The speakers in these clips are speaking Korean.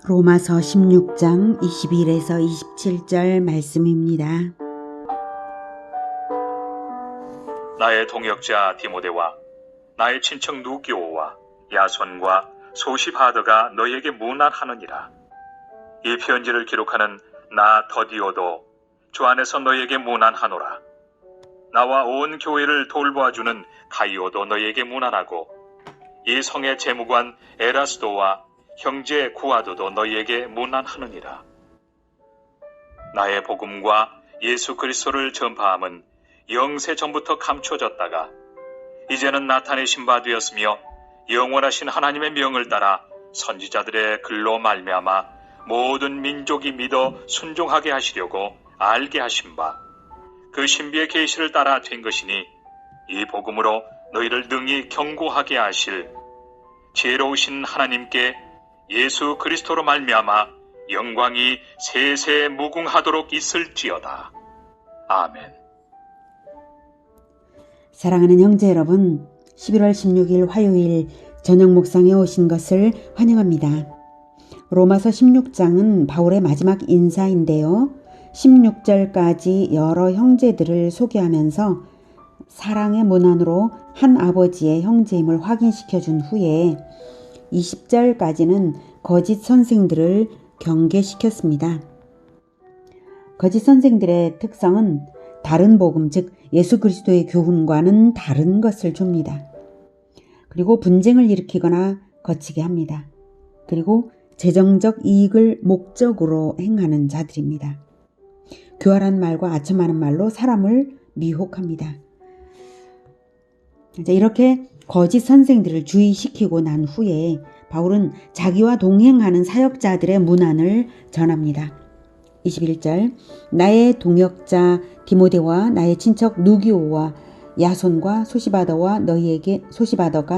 로마서 16장 21에서 27절 말씀입니다. 나의 동역자 디모데와 나의 친척 누기오와 야손과 소시바더가 너희에게 문안하느니라. 이 편지를 기록하는 나 더디오도 주 안에서 너희에게 문안하노라. 나와 온 교회를 돌보아주는 가이오도 너희에게 문안하고 이 성의 재무관 에라스도와 형제 구아도도 너희에게 문안하느니라. 나의 복음과 예수 그리스도를 전파함은 영세 전부터 감춰졌다가 이제는 나타내신 바 되었으며 영원하신 하나님의 명을 따라 선지자들의 글로 말미암아 모든 민족이 믿어 순종하게 하시려고 알게 하신 바 그 신비의 계시를 따라 된 것이니 이 복음으로 너희를 능히 경고하게 하실 지혜로우신 하나님께 예수 그리스도로 말미암아 영광이 세세 무궁하도록 있을지어다. 아멘. 사랑하는 형제 여러분, 11월 16일 화요일 저녁 묵상에 오신 것을 환영합니다. 로마서 16장은 바울의 마지막 인사인데요. 16절까지 여러 형제들을 소개하면서 사랑의 문안으로 한 아버지의 형제임을 확인시켜 준 후에 20절까지는 거짓 선생들을 경계시켰습니다. 거짓 선생들의 특성은 다른 복음, 즉 예수 그리스도의 교훈과는 다른 것을 줍니다. 그리고 분쟁을 일으키거나 거치게 합니다. 그리고 재정적 이익을 목적으로 행하는 자들입니다. 교활한 말과 아첨하는 말로 사람을 미혹합니다. 이렇게 거짓 선생들을 주의시키고 난 후에 바울은 자기와 동행하는 사역자들의 문안을 전합니다. 21절 나의 동역자 디모데와 나의 친척 누기오와 야손과 소시바더가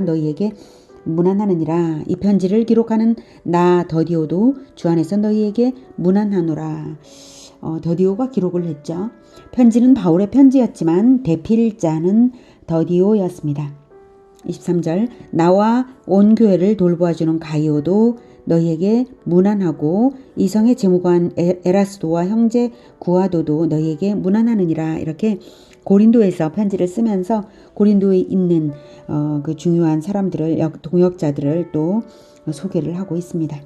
너희에게 문안하느니라. 이 편지를 기록하는 나 더디오도 주 안에서 너희에게 문안하노라. 더디오가 기록을 했죠. 편지는 바울의 편지였지만 대필자는 더디오였습니다. 23절 나와 온 교회를 돌보아주는 가이오도 너희에게 문안하고 이성의 재무관 에라스도와 형제 구아도도 너희에게 문안하느니라. 이렇게 고린도에서 편지를 쓰면서 고린도에 있는 그 중요한 사람들을, 동역자들을 또 소개를 하고 있습니다.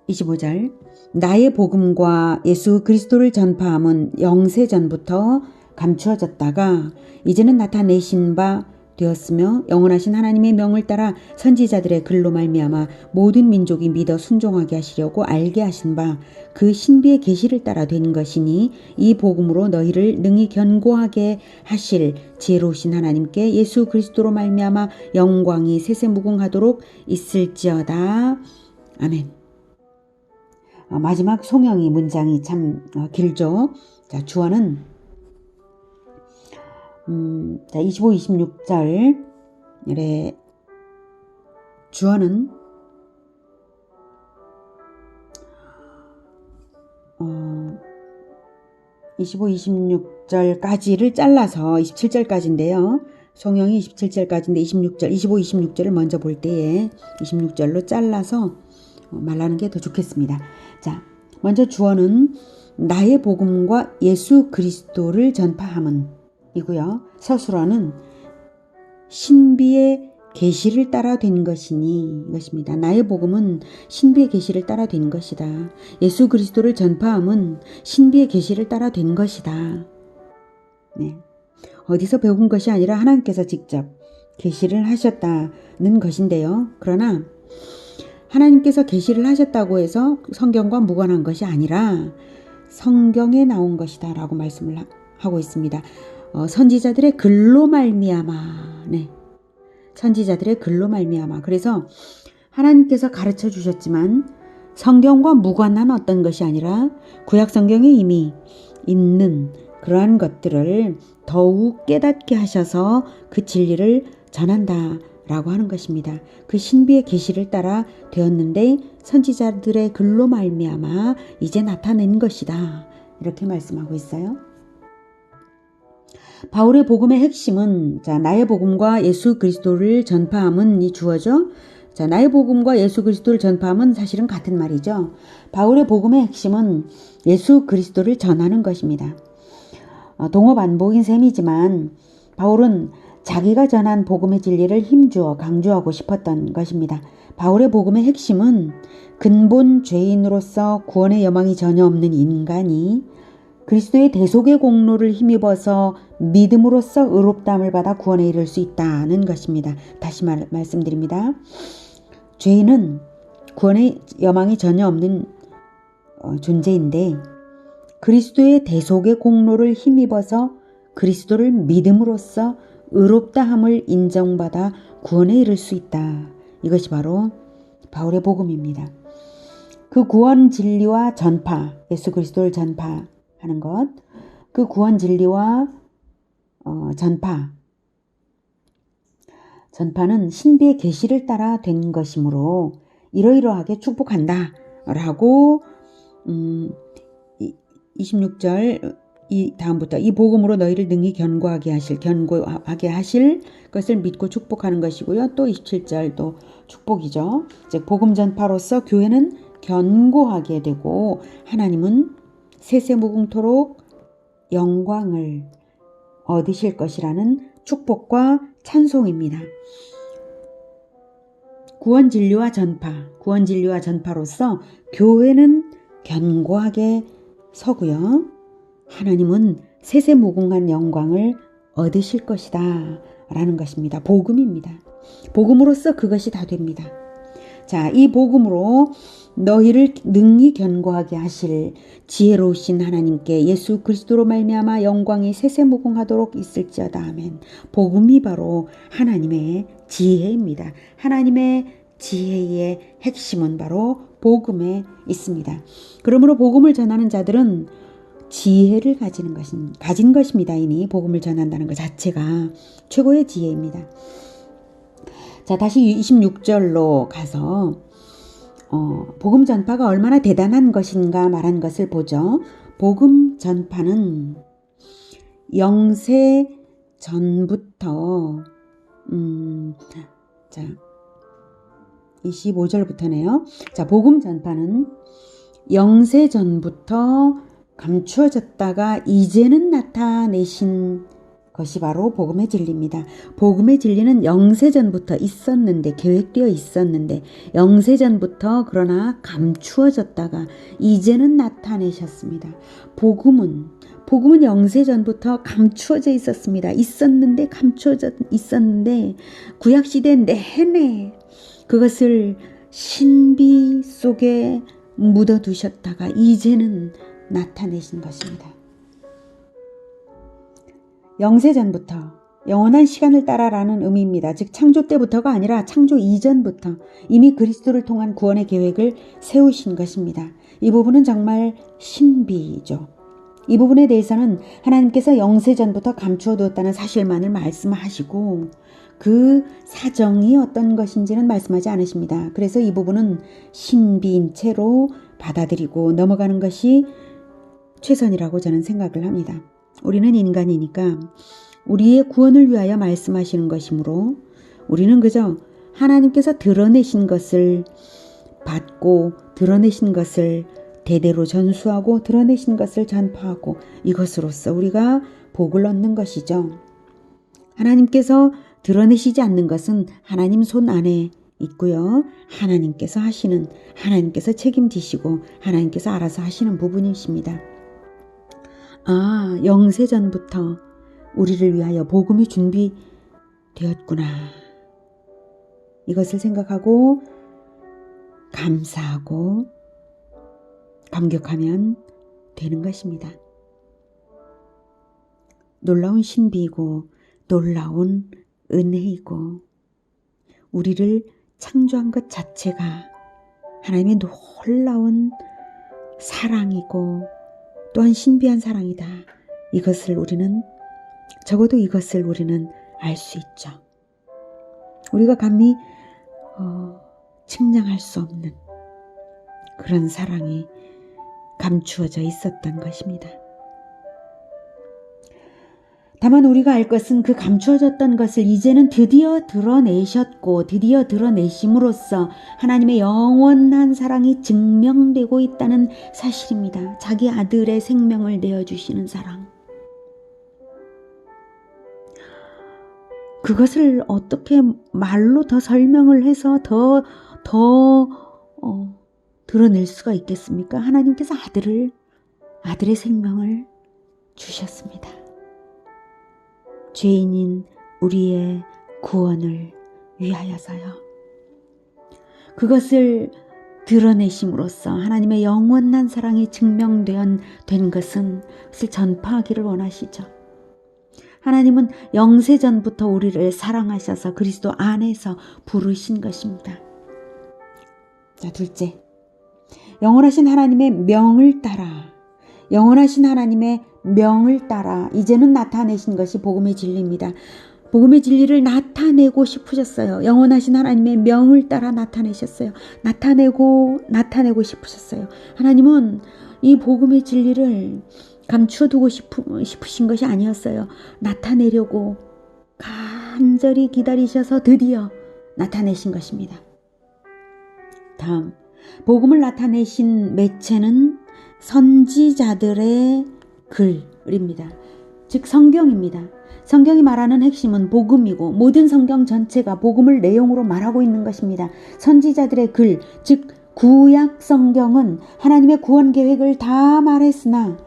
25절 나의 복음과 예수 그리스도를 전파함은 영세전부터 감추어졌다가 이제는 나타내신 바 되었으며 영원하신 하나님의 명을 따라 선지자들의 글로 말미암아 모든 민족이 믿어 순종하게 하시려고 알게 하신 바 그 신비의 계시를 따라 된 것이니 이 복음으로 너희를 능히 견고하게 하실 지혜로우신 하나님께 예수 그리스도로 말미암아 영광이 세세무궁하도록 있을지어다. 아멘. 마지막 송영이 문장이 참 길죠. 자, 주어는 25, 26절에 주어는 25, 26절까지를 잘라서 27절까지인데요. 송영이 27절까지인데 26절, 25, 26절을 먼저 볼 때에 26절로 잘라서 말하는 게 더 좋겠습니다. 자, 먼저 주어는 나의 복음과 예수 그리스도를 전파함은 이고요. 서술어는 신비의 계시를 따라 된 것이니 이것입니다. 나의 복음은 신비의 계시를 따라 된 것이다. 예수 그리스도를 전파함은 신비의 계시를 따라 된 것이다. 네. 어디서 배운 것이 아니라 하나님께서 직접 계시를 하셨다는 것인데요. 그러나 하나님께서 계시를 하셨다고 해서 성경과 무관한 것이 아니라 성경에 나온 것이다 라고 말씀을 하고 있습니다. 선지자들의 글로 말미암아. 네. 선지자들의 글로 말미암아. 그래서 하나님께서 가르쳐 주셨지만 성경과 무관한 어떤 것이 아니라 구약 성경에 이미 있는 그러한 것들을 더욱 깨닫게 하셔서 그 진리를 전한다 라고 하는 것입니다. 그 신비의 계시를 따라 되었는데 선지자들의 글로 말미암아 이제 나타낸 것이다. 이렇게 말씀하고 있어요. 바울의 복음의 핵심은 나의 복음과 예수 그리스도를 전파함은 이 주어죠. 자, 나의 복음과 예수 그리스도를 전파함은 사실은 같은 말이죠. 바울의 복음의 핵심은 예수 그리스도를 전하는 것입니다. 동어 반복인 셈이지만 바울은 자기가 전한 복음의 진리를 힘주어 강조하고 싶었던 것입니다. 바울의 복음의 핵심은 근본 죄인으로서 구원의 여망이 전혀 없는 인간이 그리스도의 대속의 공로를 힘입어서 믿음으로써 의롭다함을 받아 구원에 이를 수 있다는 것입니다. 다시 말씀드립니다. 죄인은 구원의 여망이 전혀 없는 존재인데 그리스도의 대속의 공로를 힘입어서 그리스도를 믿음으로써 의롭다함을 인정받아 구원에 이를 수 있다. 이것이 바로 바울의 복음입니다. 그 구원 진리와 전파, 예수 그리스도를 전파하는 것, 그 구원 진리와 전파는 신비의 계시를 따라 된 것이므로 이러이러하게 축복한다 라고 26절 다음부터 이 복음으로 너희를 능히 견고하게 하실 것을 믿고 축복하는 것이고요. 또 27절도 축복이죠. 즉 복음 전파로서 교회는 견고하게 되고 하나님은 세세무궁토록 영광을 얻으실 것이라는 축복과 찬송입니다. 구원 진리와 전파로서 교회는 견고하게 서고요. 하나님은 세세무궁한 영광을 얻으실 것이다 라는 것입니다. 복음입니다. 복음으로써 그것이 다 됩니다. 자, 이 복음으로 너희를 능히 견고하게 하실 지혜로우신 하나님께 예수 그리스도로 말미암아 영광이 세세무궁하도록 있을지어다. 아멘. 복음이 바로 하나님의 지혜입니다. 하나님의 지혜의 핵심은 바로 복음에 있습니다. 그러므로 복음을 전하는 자들은 지혜를 가진 것입니다. 이니 복음을 전한다는 것 자체가 최고의 지혜입니다. 자, 다시 26절로 가서 복음 전파가 얼마나 대단한 것인가 말한 것을 보죠. 복음 전파는 영세 전부터 25절부터네요. 자, 복음 전파는 영세 전부터 감추어졌다가 이제는 나타내신 것이 바로 복음의 진리입니다. 복음의 진리는 영세전부터 있었는데, 계획되어 있었는데, 영세전부터 그러나 감추어졌다가 이제는 나타내셨습니다. 복음은 영세전부터 감추어져 있었습니다. 감추어져 있었는데 구약시대 내내 그것을 신비 속에 묻어두셨다가 이제는 나타내신 것입니다. 영세전부터 영원한 시간을 따라라는 의미입니다. 즉 창조 때부터가 아니라 창조 이전부터 이미 그리스도를 통한 구원의 계획을 세우신 것입니다. 이 부분은 정말 신비죠. 이 부분에 대해서는 하나님께서 영세전부터 감추어 두었다는 사실만을 말씀하시고 그 사정이 어떤 것인지는 말씀하지 않으십니다. 그래서 이 부분은 신비인 채로 받아들이고 넘어가는 것이 최선이라고 저는 생각을 합니다. 우리는 인간이니까 우리의 구원을 위하여 말씀하시는 것이므로 우리는 그저 하나님께서 드러내신 것을 받고 드러내신 것을 대대로 전수하고 드러내신 것을 전파하고 이것으로써 우리가 복을 얻는 것이죠. 하나님께서 드러내시지 않는 것은 하나님 손 안에 있고요. 하나님께서 책임지시고 하나님께서 알아서 하시는 부분이십니다. 영세전부터 우리를 위하여 복음이 준비되었구나. 이것을 생각하고 감사하고 감격하면 되는 것입니다. 놀라운 신비이고 놀라운 은혜이고 우리를 창조한 것 자체가 하나님의 놀라운 사랑이고 또한 신비한 사랑이다. 적어도 이것을 우리는 알 수 있죠. 우리가 감히 측량할 수 없는 그런 사랑이 감추어져 있었던 것입니다. 다만 우리가 알 것은 그 감추어졌던 것을 이제는 드디어 드러내셨고 드디어 드러내심으로써 하나님의 영원한 사랑이 증명되고 있다는 사실입니다. 자기 아들의 생명을 내어주시는 사랑. 그것을 어떻게 말로 더 설명을 해서 더 드러낼 수가 있겠습니까? 하나님께서 아들의 생명을 주셨습니다. 죄인인 우리의 구원을 위하여서요. 그것을 드러내심으로써 하나님의 영원한 사랑이 증명된 것은 그것을 전파하기를 원하시죠. 하나님은 영세전부터 우리를 사랑하셔서 그리스도 안에서 부르신 것입니다. 자, 둘째, 영원하신 하나님의 명을 따라 이제는 나타내신 것이 복음의 진리입니다. 복음의 진리를 나타내고 싶으셨어요. 영원하신 하나님의 명을 따라 나타내셨어요. 나타내고 싶으셨어요. 하나님은 이 복음의 진리를 감추어두고 싶으신 것이 아니었어요. 나타내려고 간절히 기다리셔서 드디어 나타내신 것입니다. 다음, 복음을 나타내신 매체는 선지자들의 글입니다. 즉 성경입니다. 성경이 말하는 핵심은 복음이고 모든 성경 전체가 복음을 내용으로 말하고 있는 것입니다. 선지자들의 글, 즉 구약 성경은 하나님의 구원 계획을 다 말했으나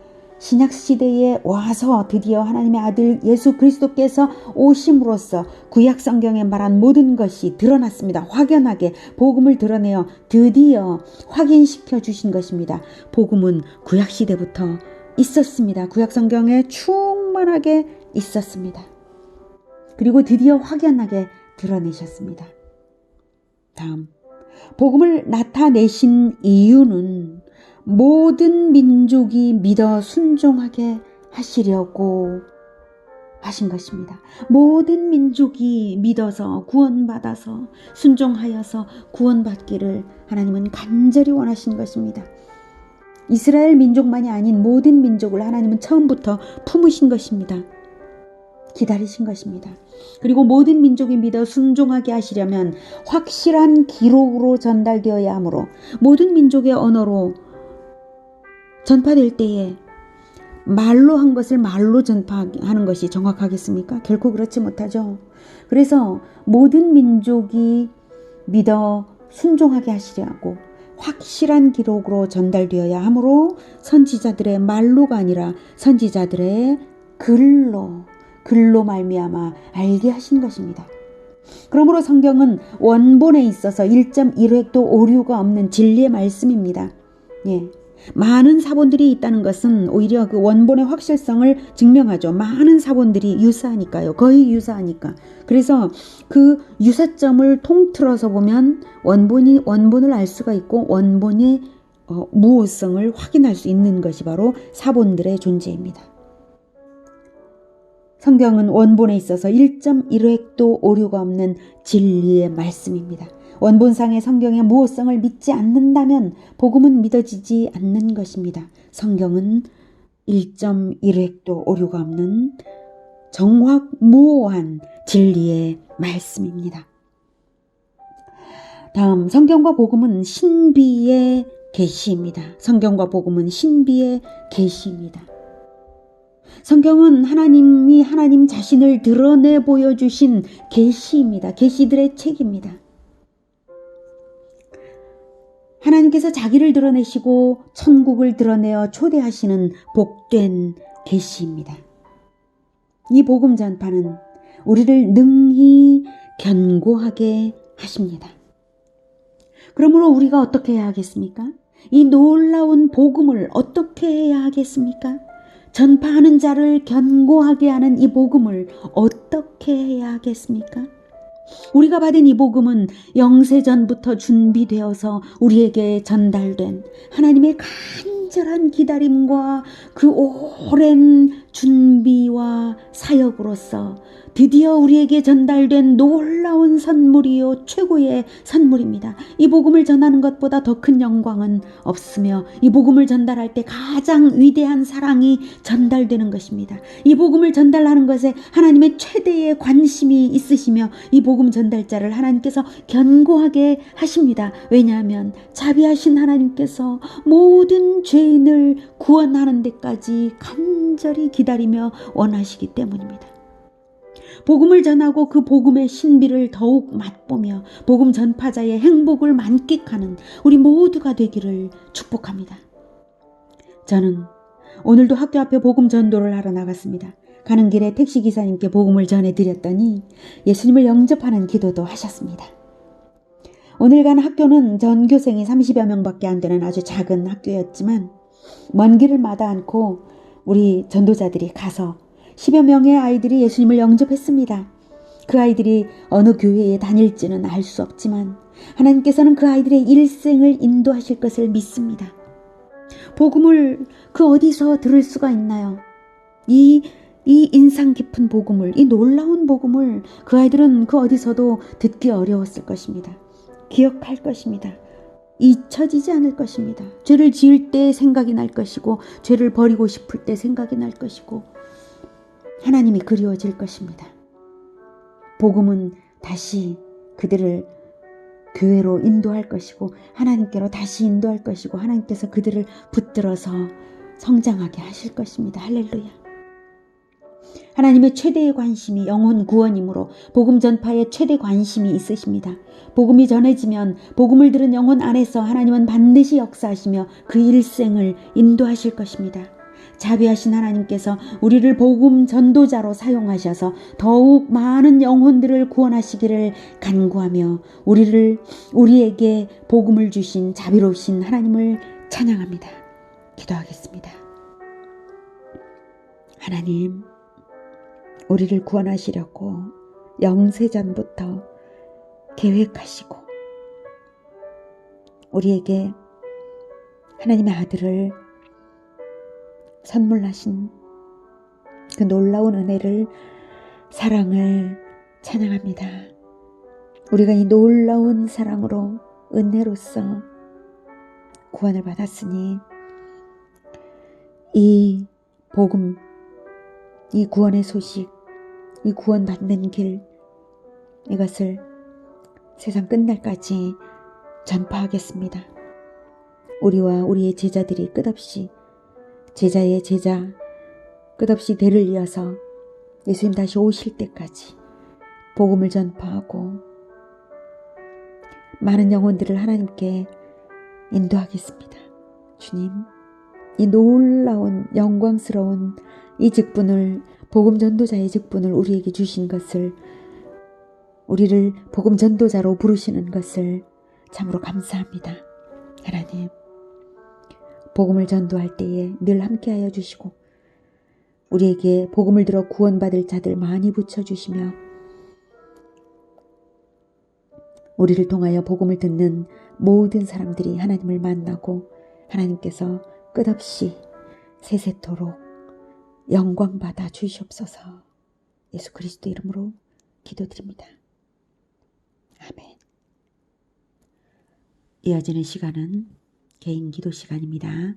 신약 시대에 와서 드디어 하나님의 아들 예수 그리스도께서 오심으로써 구약 성경에 말한 모든 것이 드러났습니다. 확연하게 복음을 드러내어 드디어 확인시켜 주신 것입니다. 복음은 구약 시대부터 있었습니다. 구약 성경에 충만하게 있었습니다. 그리고 드디어 확연하게 드러내셨습니다. 다음, 복음을 나타내신 이유는 모든 민족이 믿어 순종하게 하시려고 하신 것입니다. 모든 민족이 믿어서 구원받아서 순종하여서 구원받기를 하나님은 간절히 원하신 것입니다. 이스라엘 민족만이 아닌 모든 민족을 하나님은 처음부터 품으신 것입니다. 기다리신 것입니다. 그리고 모든 민족이 믿어 순종하게 하시려면 확실한 기록으로 전달되어야 하므로 모든 민족의 언어로 전파될 때에 말로 한 것을 말로 전파하는 것이 정확하겠습니까? 결코 그렇지 못하죠. 그래서 모든 민족이 믿어 순종하게 하시려고 확실한 기록으로 전달되어야 하므로 선지자들의 말로가 아니라 선지자들의 글로 말미암아 알게 하신 것입니다. 그러므로 성경은 원본에 있어서 1.1획도 오류가 없는 진리의 말씀입니다. 많은 사본들이 있다는 것은 오히려 그 원본의 확실성을 증명하죠. 많은 사본들이 유사하니까요. 거의 유사하니까. 그래서 그 유사점을 통틀어서 보면 원본을 알 수가 있고 원본의 무오성을 확인할 수 있는 것이 바로 사본들의 존재입니다. 성경은 원본에 있어서 1.1획도 오류가 없는 진리의 말씀입니다. 원본상의 성경의 무오성을 믿지 않는다면 복음은 믿어지지 않는 것입니다. 성경은 1.1획도 오류가 없는 정확무오한 진리의 말씀입니다. 다음, 성경과 복음은 신비의 계시입니다. 성경과 복음은 신비의 계시입니다. 성경은 하나님 자신을 드러내 보여주신 계시입니다. 계시들의 책입니다. 하나님께서 자기를 드러내시고 천국을 드러내어 초대하시는 복된 계시입니다. 이 복음 전파는 우리를 능히 견고하게 하십니다. 그러므로 우리가 어떻게 해야 하겠습니까? 이 놀라운 복음을 어떻게 해야 하겠습니까? 전파하는 자를 견고하게 하는 이 복음을 어떻게 해야 하겠습니까? 우리가 받은 이 복음은 영세전부터 준비되어서 우리에게 전달된 하나님의 간절한 기다림과 그 오랜 준비와 사역으로서 드디어 우리에게 전달된 놀라운 선물이요 최고의 선물입니다. 이 복음을 전하는 것보다 더 큰 영광은 없으며 이 복음을 전달할 때 가장 위대한 사랑이 전달되는 것입니다. 이 복음을 전달하는 것에 하나님의 최대의 관심이 있으시며 이 복음 전달자를 하나님께서 견고하게 하십니다. 왜냐하면 자비하신 하나님께서 모든 죄인을 구원하는 데까지 간절히 기다리며 원하시기 때문입니다. 복음을 전하고 그 복음의 신비를 더욱 맛보며 복음 전파자의 행복을 만끽하는 우리 모두가 되기를 축복합니다. 저는 오늘도 학교 앞에 복음 전도를 하러 나갔습니다. 가는 길에 택시기사님께 복음을 전해드렸더니 예수님을 영접하는 기도도 하셨습니다. 오늘 간 학교는 전교생이 30여 명밖에 안 되는 아주 작은 학교였지만 먼 길을 마다 않고 우리 전도자들이 가서 10여 명의 아이들이 예수님을 영접했습니다. 그 아이들이 어느 교회에 다닐지는 알 수 없지만 하나님께서는 그 아이들의 일생을 인도하실 것을 믿습니다. 복음을 그 어디서 들을 수가 있나요? 이 인상 깊은 복음을, 이 놀라운 복음을 그 아이들은 그 어디서도 듣기 어려웠을 것입니다. 기억할 것입니다. 잊혀지지 않을 것입니다. 죄를 지을 때 생각이 날 것이고 죄를 버리고 싶을 때 생각이 날 것이고 하나님이 그리워질 것입니다. 복음은 다시 그들을 교회로 인도할 것이고 하나님께로 다시 인도할 것이고 하나님께서 그들을 붙들어서 성장하게 하실 것입니다. 할렐루야. 하나님의 최대의 관심이 영혼 구원이므로 복음 전파에 최대 관심이 있으십니다. 복음이 전해지면 복음을 들은 영혼 안에서 하나님은 반드시 역사하시며 그 일생을 인도하실 것입니다. 자비하신 하나님께서 우리를 복음 전도자로 사용하셔서 더욱 많은 영혼들을 구원하시기를 간구하며 우리에게 복음을 주신 자비로우신 하나님을 찬양합니다. 기도하겠습니다. 하나님, 우리를 구원하시려고 영세전부터 계획하시고 우리에게 하나님의 아들을 선물하신 그 놀라운 은혜를, 사랑을 찬양합니다. 우리가 이 놀라운 사랑으로 은혜로서 구원을 받았으니 이 복음, 이 구원의 소식, 이 구원받는 길, 이것을 세상 끝날까지 전파하겠습니다. 우리와 우리의 제자들이 끝없이 제자의 제자, 끝없이 대를 이어서 예수님 다시 오실 때까지 복음을 전파하고 많은 영혼들을 하나님께 인도하겠습니다. 주님, 이 놀라운 영광스러운 이 직분을, 복음 전도자의 직분을 우리에게 주신 것을, 우리를 복음 전도자로 부르시는 것을 참으로 감사합니다. 하나님, 복음을 전도할 때에 늘 함께하여 주시고 우리에게 복음을 들어 구원받을 자들 많이 붙여주시며 우리를 통하여 복음을 듣는 모든 사람들이 하나님을 만나고 하나님께서 끝없이 세세토록 영광받아 주시옵소서. 예수 그리스도 이름으로 기도드립니다. 아멘. 이어지는 시간은 개인 기도 시간입니다.